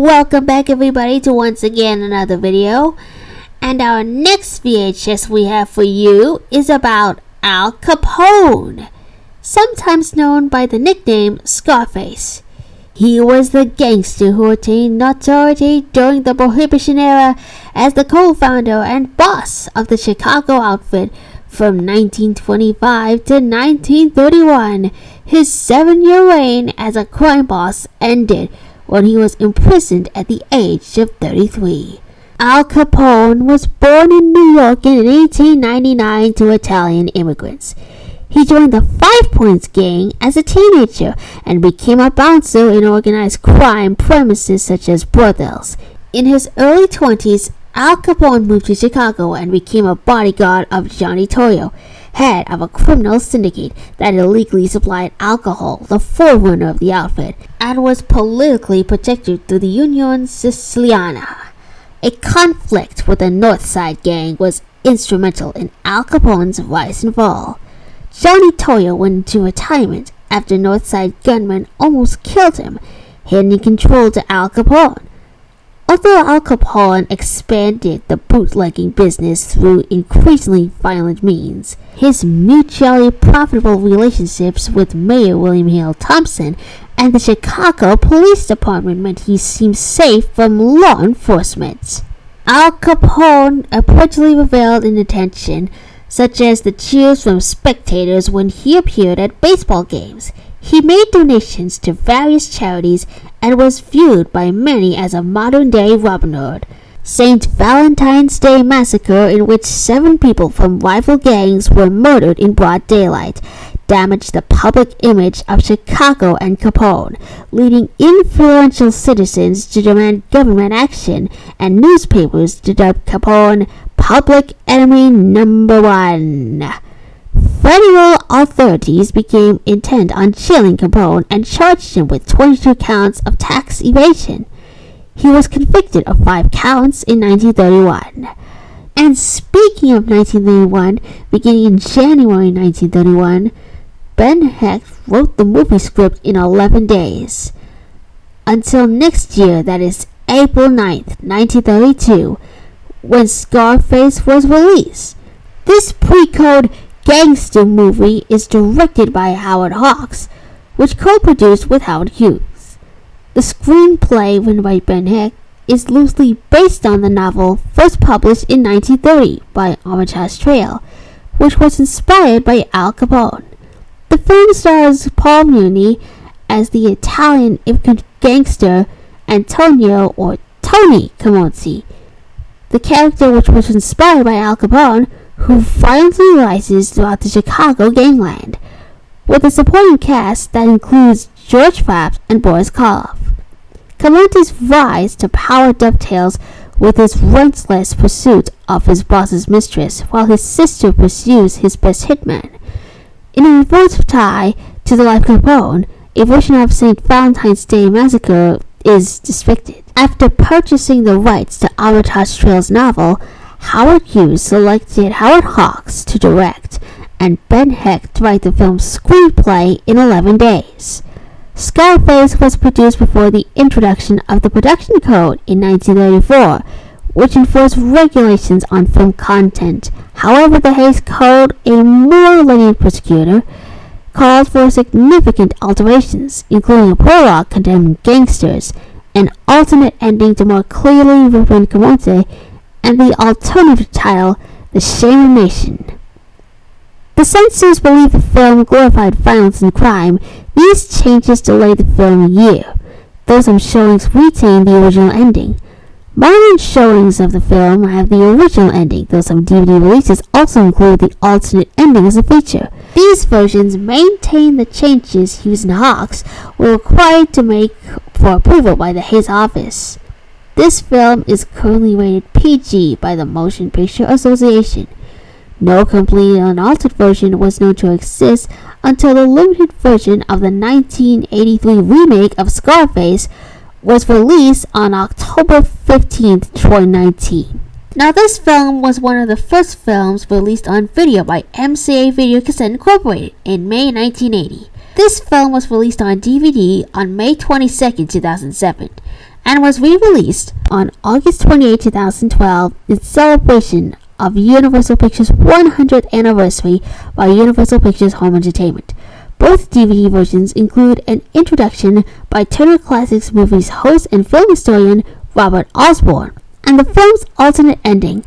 Welcome back everybody to once again another video. And our next VHS we have for you is about Al Capone, sometimes known by the nickname Scarface. He was the gangster who attained notoriety during the Prohibition era as the co-founder and boss of the Chicago outfit from 1925 to 1931. His 7-year reign as a crime boss ended when he was imprisoned at the age of 33. Al Capone was born in New York in 1899 to Italian immigrants. He joined the 5 Points gang as a teenager and became a bouncer in organized crime premises such as brothels. In his early 20s, Al Capone moved to Chicago and became a bodyguard of Johnny Torrio, head of a criminal syndicate that illegally supplied alcohol, the forerunner of the outfit, and was politically protected through the Unione Siciliana. A conflict with the North Side gang was instrumental in Al Capone's rise and fall. Johnny Torrio went into retirement after North Side gunmen almost killed him, handing control to Al Capone. Although Al Capone expanded the bootlegging business through increasingly violent means, his mutually profitable relationships with Mayor William Hale Thompson and the Chicago Police Department meant he seemed safe from law enforcement. Al Capone reportedly reveled in attention, such as the cheers from spectators when he appeared at baseball games. He made donations to various charities and was viewed by many as a modern-day Robin Hood. St. Valentine's Day Massacre, in which 7 people from rival gangs were murdered in broad daylight, damaged the public image of Chicago and Capone, leading influential citizens to demand government action and newspapers to dub Capone public enemy number 1. Federal authorities became intent on jailing Capone and charged him with 22 counts of tax evasion. He was convicted of 5 counts in 1931. And speaking of 1931, beginning in January 1931, Ben Hecht wrote the movie script in 11 days. Until next year, that is April 9th, 1932, when Scarface was released. This pre-code gangster movie is directed by Howard Hawks, which co-produced with Howard Hughes. The screenplay, written by Ben Hecht, is loosely based on the novel first published in 1930 by Armitage Trail, which was inspired by Al Capone. The film stars Paul Muni as the Italian gangster Antonio or Tony Camonzi, the character which was inspired by Al Capone, who violently rises throughout the Chicago gangland, with a supporting cast that includes George Fabt and Boris Karloff. Camonti's rise to power dovetails with his relentless pursuit of his boss's mistress, while his sister pursues his best hitman. In a reverse tie to the life of Capone, a version of St. Valentine's Day Massacre is depicted. After purchasing the rights to Armitage Trail's novel, Howard Hughes selected Howard Hawks to direct and Ben Hecht to write the film's screenplay in 11 days. Scarface was produced before the introduction of the Production Code in 1934, which enforced regulations on film content. However, the Hays Code, a more lenient prosecutor, called for significant alterations, including a prologue condemning gangsters, an alternate ending to more clearly represent Camonte, and the alternative title, The Shame of Nation. The censors believe the film glorified violence and crime. These changes delayed the film a year, though some showings retain the original ending. Modern showings of the film have the original ending, though some DVD releases also include the alternate ending as a feature. These versions maintain the changes Hughes and Hawks were required to make for approval by the Hays office. This film is currently rated PG by the Motion Picture Association. No complete unaltered version was known to exist until the limited version of the 1983 remake of Scarface was released on October 15, 2019. Now, this film was one of the first films released on video by MCA VHS Incorporated in May 1980. This film was released on DVD on May 22, 2007, and was re-released on August 28, 2012 in celebration of Universal Pictures' 100th anniversary by Universal Pictures Home Entertainment. Both DVD versions include an introduction by Turner Classics Movies host and film historian Robert Osborne, and the film's alternate ending.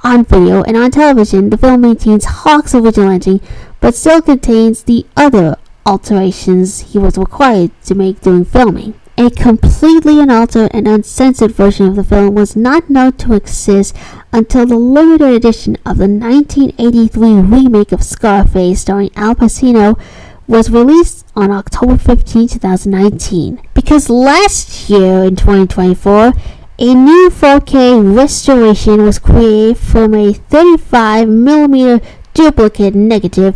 On video and on television, the film maintains Hawk's original ending, but still contains the other alterations he was required to make during filming. A completely unaltered and uncensored version of the film was not known to exist until the limited edition of the 1983 remake of Scarface starring Al Pacino was released on October 15, 2019. Because last year in 2024, a new 4K restoration was created from a 35mm duplicate negative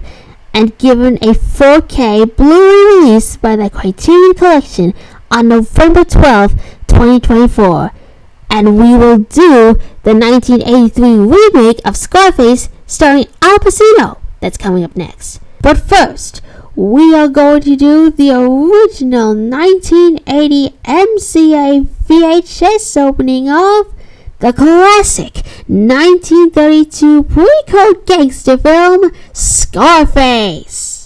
and given a 4K Blu-ray release by the Criterion Collection on November 12, 2024. And we will do the 1983 remake of Scarface starring Al Pacino. That's coming up next. But first, we are going to do the original 1980 MCA VHS opening of the classic 1932 pre-code gangster film Scarface.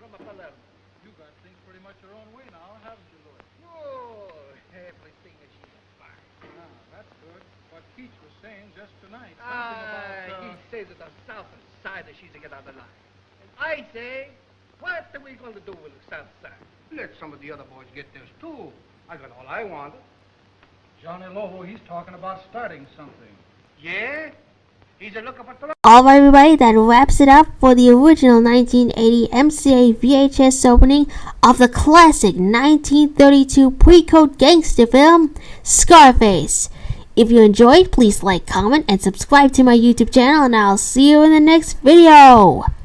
from a Palermo. You got things pretty much your own way now, haven't you, Louis? Oh, everything is fine. Ah, that's good. What Keats was saying just tonight. He says that the south side of she's to get out of line. And I say, what are we going to do with the south side? Let some of the other boys get theirs, too. I got all I wanted. Johnny Loho, he's talking about starting something. Yeah? He's a looking for trouble. Alright everybody, that wraps it up for the original 1980 MCA VHS opening of the classic 1932 pre-code gangster film, Scarface. If you enjoyed, please like, comment, and subscribe to my YouTube channel, and I'll see you in the next video.